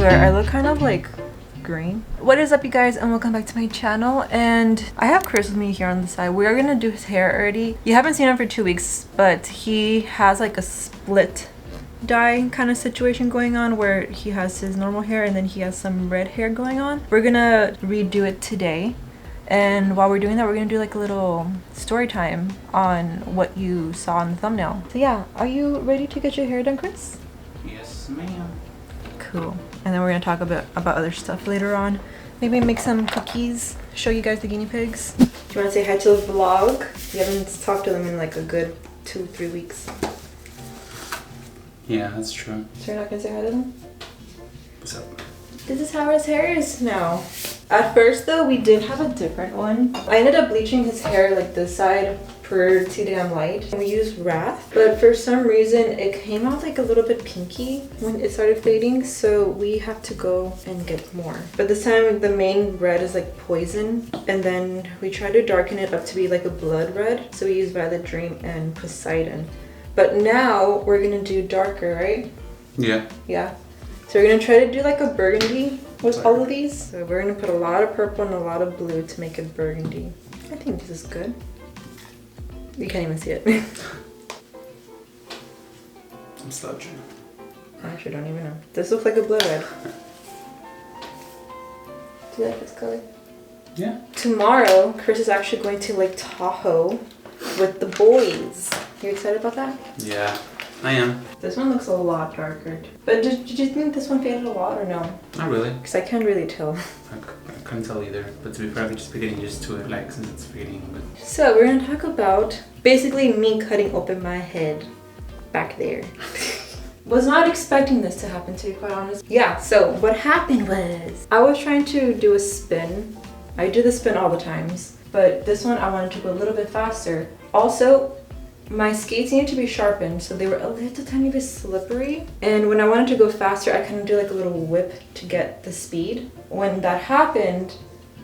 swear, I look kind of like green. What is up, you guys, and welcome back to my channel. And I have Chris with me here on the side. We are gonna do his hair already. You haven't seen him for 2 weeks, but he has like a split dye kind of situation going on where he has his normal hair and then he has some red hair going on. We're gonna redo it today. And while we're doing that, we're gonna do like a little story time on what you saw in the thumbnail. So yeah, are you ready to get your hair done, Chris? Yes, ma'am. Cool. And then we're gonna talk about other stuff later on. Maybe make some cookies, show you guys the guinea pigs. Do you wanna say hi to the vlog? You haven't talked to them in like a good 2-3 weeks. Yeah, that's true. So you're not gonna say hi to them? What's up? This is how his hair is now. At first though, we did have a different one. I ended up bleaching his hair like this side pretty damn light. We used Wrath, but for some reason it came out like a little bit pinky when it started fading, so we have to go and get more. But this time the main red is like poison, and then we tried to darken it up to be like a blood red, so we used Violet Dream and Poseidon. But now we're gonna do darker, right? Yeah. Yeah. So we're gonna try to do like a burgundy with all of these. So we're gonna put a lot of purple and a lot of blue to make it burgundy. I think this is good. You can't even see it. I'm slouching. I actually don't even know. This looks like a blood red. Do you like this color? Yeah. Tomorrow, Chris is actually going to Lake Tahoe with the boys. You excited about that? Yeah, I am. This one looks a lot darker. But did you think this one faded a lot or no? Not really. Because I can't really tell. I couldn't tell either. But to be fair, I've just been getting used to it, like, since it's fading. But... So we're gonna talk about basically me cutting open my head back there. Was not expecting this to happen, to be quite honest. Yeah, so what happened was I was trying to do a spin. I do the spin all the times, but this one I wanted to go a little bit faster. Also, my skates needed to be sharpened, so they were a little tiny bit slippery. And when I wanted to go faster, I kind of do like a little whip to get the speed. When that happened,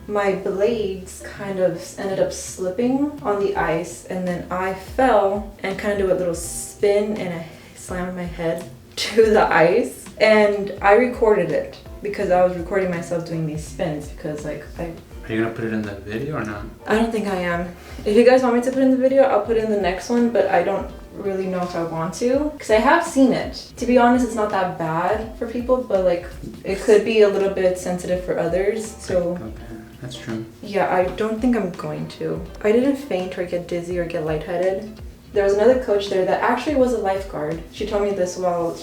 my blades kind of ended up slipping on the ice, and then I fell and kind of do a little spin and I slammed my head to the ice. And I recorded it because I was recording myself doing these spins because like Are you gonna put it in the video or not? I don't think I am. If you guys want me to put in the video, I'll put it in the next one, but I don't really know if I want to. Because I have seen it. To be honest, it's not that bad for people, but like, it could be a little bit sensitive for others, so... Okay, that's true. Yeah, I don't think I'm going to. I didn't faint or get dizzy or get lightheaded. There was another coach there that actually was a lifeguard. She told me this while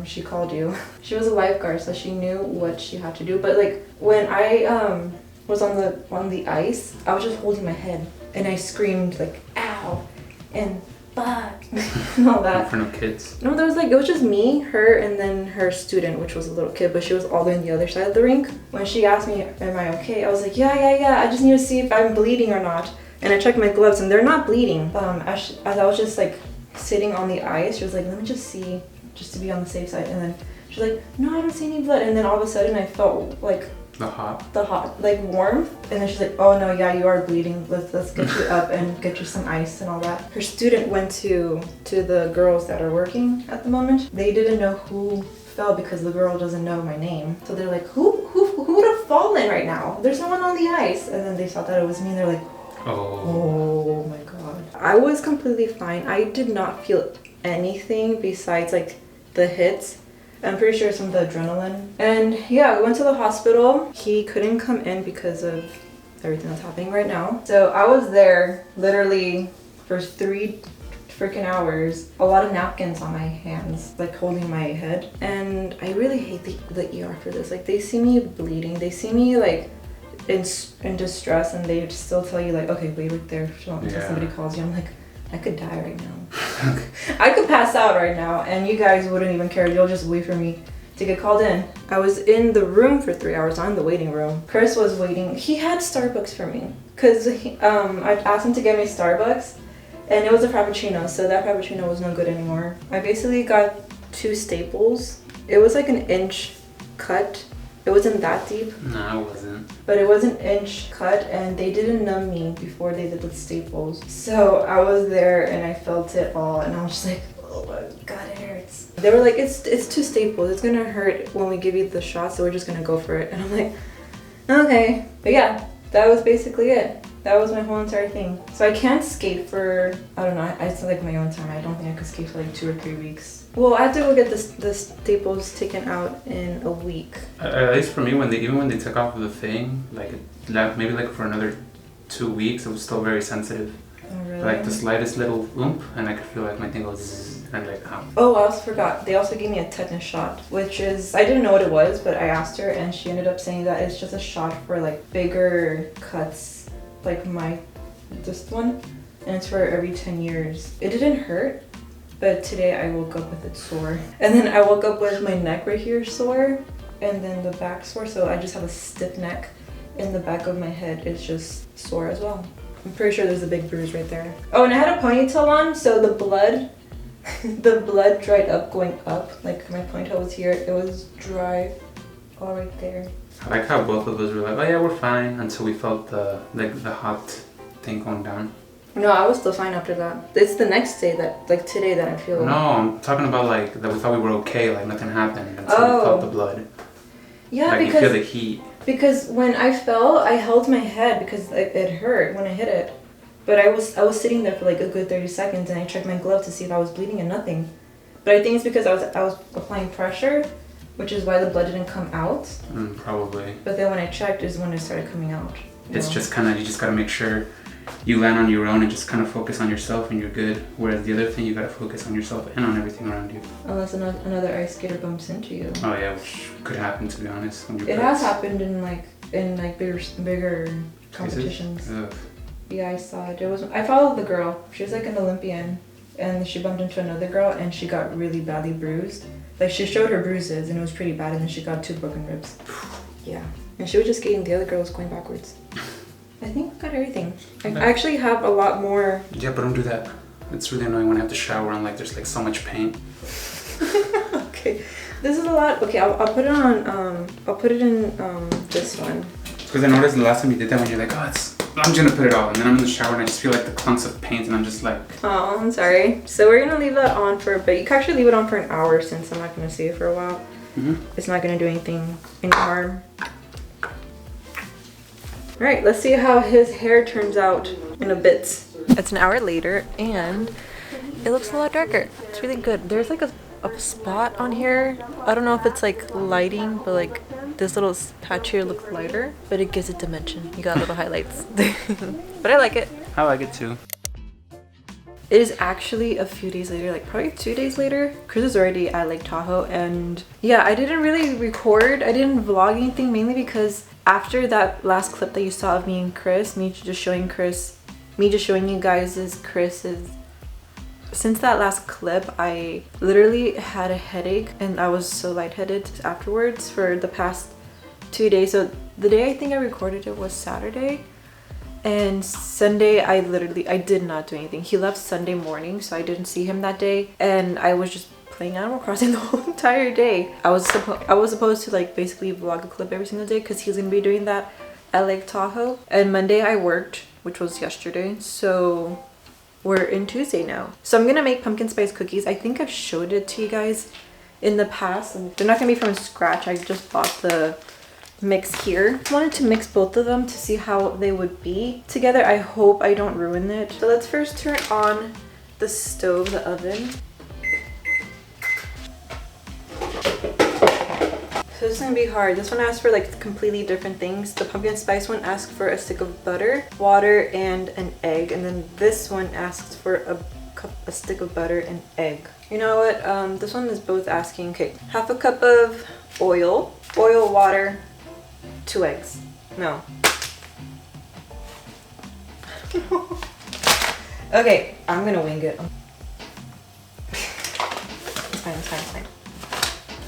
she called you. She was a lifeguard, so she knew what she had to do. But like, when I... was on the ice, I was just holding my head and I screamed like ow and fuck and all that. For no kids? No, there was like, it was just me, her, and then her student, which was a little kid, but she was all on the other side of the rink. When she asked me, am I okay? I was like, yeah, I just need to see if I'm bleeding or not. And I checked my gloves and they're not bleeding. As I was just like sitting on the ice, she was like, let me just see, just to be on the safe side. And then she's like, no, I don't see any blood. And then all of a sudden I felt like the hot like warmth, and then she's like, oh no, yeah, you are bleeding, let's get you up and get you some ice and all that. Her student went to the girls that are working at the moment. They didn't know who fell because the girl doesn't know my name, so they're like, who would have fallen right now? There's no one on the ice. And then they saw that it was me and they're like, oh my god. I was completely fine. I did not feel anything besides like the hits. I'm pretty sure some of the adrenaline. And yeah, we went to the hospital. He couldn't come in because of everything that's happening right now. So I was there literally for 3 freaking hours. A lot of napkins on my hands, like holding my head. And I really hate the ER for this. Like, they see me bleeding. They see me like in distress, and they still tell you like, okay, wait right there until somebody calls you. I'm like, I could die right now. I could pass out right now and you guys wouldn't even care. You'll just wait for me to get called in. I was in the room for 3 hours, on the waiting room. Chris was waiting. He had Starbucks for me because I asked him to get me Starbucks, and it was a Frappuccino, so that Frappuccino was no good anymore. I basically got 2 staples. It was like an inch cut. It wasn't that deep. No, it wasn't. But it was an inch cut, and they didn't numb me before they did the staples. So I was there and I felt it all, and I was just like, Oh my god, it hurts. They were like, it's 2 staples. It's gonna hurt when we give you the shot, so we're just gonna go for it. And I'm like, okay. But yeah, that was basically it. That was my whole entire thing. So I can't skate for, I don't know, it's like my own time. I don't think I could skate for like 2 or 3 weeks. Well, I have to go get the staples taken out in a week. At least for me, even when they took off the thing, like maybe like for another 2 weeks, it was still very sensitive. Oh, really? Like the slightest little oomph, and I could feel like my thing goes zzz, and I'm like, ow. Oh, I also forgot. They also gave me a tetanus shot, which is, I didn't know what it was, but I asked her and she ended up saying that it's just a shot for like bigger cuts, like this one, and it's for every 10 years. It didn't hurt, but today I woke up with it sore. And then I woke up with my neck right here sore, and then the back sore, so I just have a stiff neck, and the back of my head is just sore as well. I'm pretty sure there's a big bruise right there. Oh, and I had a ponytail on, so the blood dried up going up. Like my ponytail was here, it was dry all right there. I like how both of us were like, oh yeah, we're fine, until we felt the hot thing going down. No, I was still fine after that. It's the next day today that I feel. No, I'm talking about like that we thought we were okay, like nothing happened until we felt the blood. Yeah, like because you feel the heat. Because when I fell, I held my head because it hurt when I hit it. But I was sitting there for like a good 30 seconds and I checked my glove to see if I was bleeding and nothing. But I think it's because I was applying pressure, which is why the blood didn't come out. Probably. But then when I checked is when it started coming out. It's just kind of, you just gotta make sure you land on your own and just kind of focus on yourself and you're good. Whereas the other thing, you gotta focus on yourself and on everything around you. Unless another ice skater bumps into you. Oh yeah, which could happen, to be honest. When it has happened in bigger competitions. Yeah, I saw it. I followed the girl. She was like an Olympian, and she bumped into another girl, and she got really badly bruised. Like she showed her bruises, and it was pretty bad, and then she got 2 broken ribs. Yeah, and she was just skating. The other girl was going backwards. I think I got everything. I actually have a lot more. Yeah, but don't do that. It's really annoying when I have to shower and like there's like so much paint. Okay, this is a lot. Okay, I'll put it on. I'll put it in this one. Because I noticed the last time you did that when you're like, oh, I'm just gonna put it all, and then I'm in the shower and I just feel like the clumps of paint, and I'm just like. Oh, I'm sorry. So we're gonna leave that on for a bit. You can actually leave it on for an hour since I'm not gonna see it for a while. It's not gonna do any harm. All right, let's see how his hair turns out in a bit. It's an hour later and it looks a lot darker. It's really good. There's like a spot on here. I don't know if it's like lighting, but like this little patch here looks lighter, but it gives it dimension. You got little highlights. But I like it. I like it too. It is actually a few days later, like probably 2 days later. Chris is already at Lake Tahoe, and yeah, I didn't really record. I didn't vlog anything, mainly because after that last clip that you saw of me and Chris, me just showing you guys Chris's. Since that last clip, I literally had a headache and I was so lightheaded afterwards for the past 2 days. So the day I think I recorded it was Saturday. And Sunday, I did not do anything. He left Sunday morning, so I didn't see him that day. And I was just playing Animal Crossing the whole entire day. I was supposed to like basically vlog a clip every single day because he's gonna be doing that at Lake Tahoe. And Monday I worked, which was yesterday. So we're in Tuesday now. So I'm gonna make pumpkin spice cookies. I think I've showed it to you guys in the past. They're not gonna be from scratch. I just bought the mix here. I wanted to mix both of them to see how they would be together. I hope I don't ruin it. So let's first turn on the stove, the oven. So this is gonna be hard. This one asks for like completely different things. The pumpkin spice one asks for a stick of butter, water, and an egg. And then this one asks for a stick of butter and egg. You know what? This one is both asking, okay, half a cup of oil, water, 2 eggs. No. Okay, I'm gonna wing it. It's fine.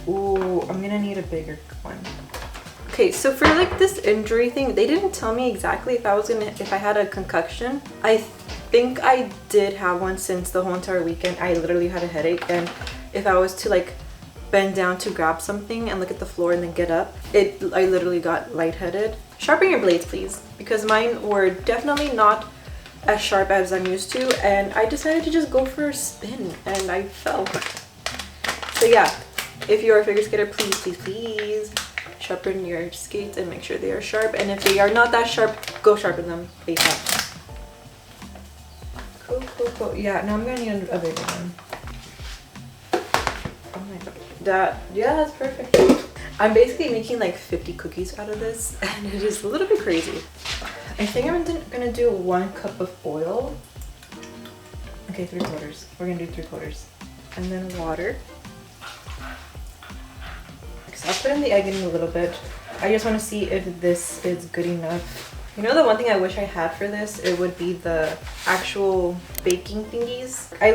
Ooh, I'm gonna need a bigger one. Okay, so for like this injury thing, they didn't tell me exactly if I had a concussion. I think I did have one since the whole entire weekend. I literally had a headache, and if I was to like bend down to grab something and look at the floor and then get up, I literally got lightheaded. Sharpen your blades, please, because mine were definitely not as sharp as I'm used to, and I decided to just go for a spin and I fell. So yeah, if you're a figure skater, please, please, please sharpen your skates and make sure they are sharp, and if they are not that sharp, go sharpen them ASAP. Cool, cool, cool. Yeah, now I'm gonna need a bigger one. Oh my god. Yeah, that's perfect. I'm basically making like 50 cookies out of this, and it is a little bit crazy. I think I'm gonna do 1 cup of oil. Okay, 3/4. We're gonna do 3/4. And then water. So I'll put in the egg in a little bit. I just want to see if this is good enough. You know, the one thing I wish I had for this, it would be the actual baking thingies. I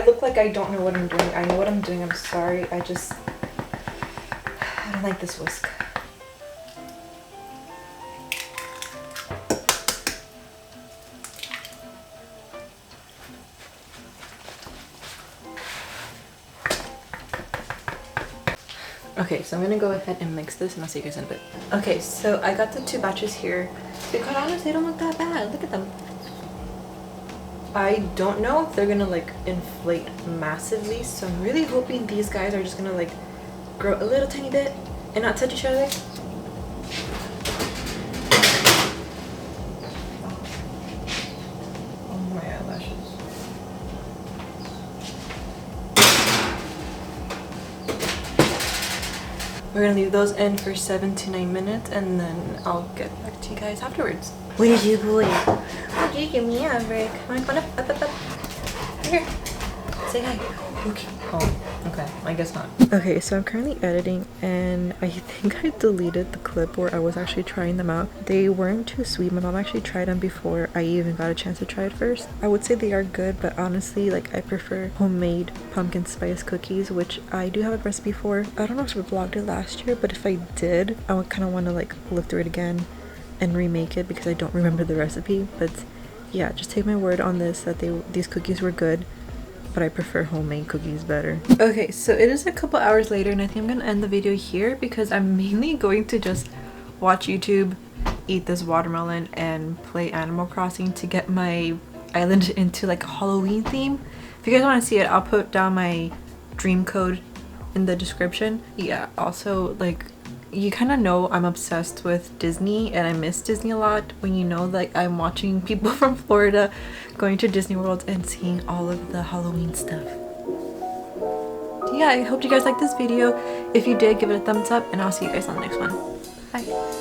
look like I don't know what I'm doing. I know what I'm doing, I'm sorry. I don't like this whisk. Okay, so I'm gonna go ahead and mix this and I'll see you guys in a bit. Okay, so I got the 2 batches here. To be quite honest, they don't look that bad. Look at them. I don't know if they're gonna like inflate massively, so I'm really hoping these guys are just gonna like grow a little tiny bit and not touch each other. Oh my eyelashes. We're gonna leave those in for 7 to 9 minutes, and then I'll get back to you guys afterwards. What did you do? What did you give me a break? Come on, up. Here. Say hi. Okay. Oh, okay. I guess not. Okay, so I'm currently editing, and I think I deleted the clip where I was actually trying them out. They weren't too sweet. My mom actually tried them before I even got a chance to try it first. I would say they are good, but honestly, like, I prefer homemade pumpkin spice cookies, which I do have a recipe for. I don't know if I vlogged it last year, but if I did, I would kind of want to like look through it again and remake it because I don't remember the recipe. But yeah, just take my word on this that these cookies were good, but I prefer homemade cookies better. Okay, so it is a couple hours later, and I think I'm gonna end the video here because I'm mainly going to just watch YouTube, eat this watermelon, and play Animal Crossing to get my island into like a Halloween theme. If you guys want to see it, I'll put down my dream code in the description. Yeah, also, like, you kind of know I'm obsessed with Disney, and I miss Disney a lot when you know, like, I'm watching people from Florida going to Disney World and seeing all of the Halloween stuff. Yeah, I hope you guys liked this video. If you did, give it a thumbs up, and I'll see you guys on the next one. Bye.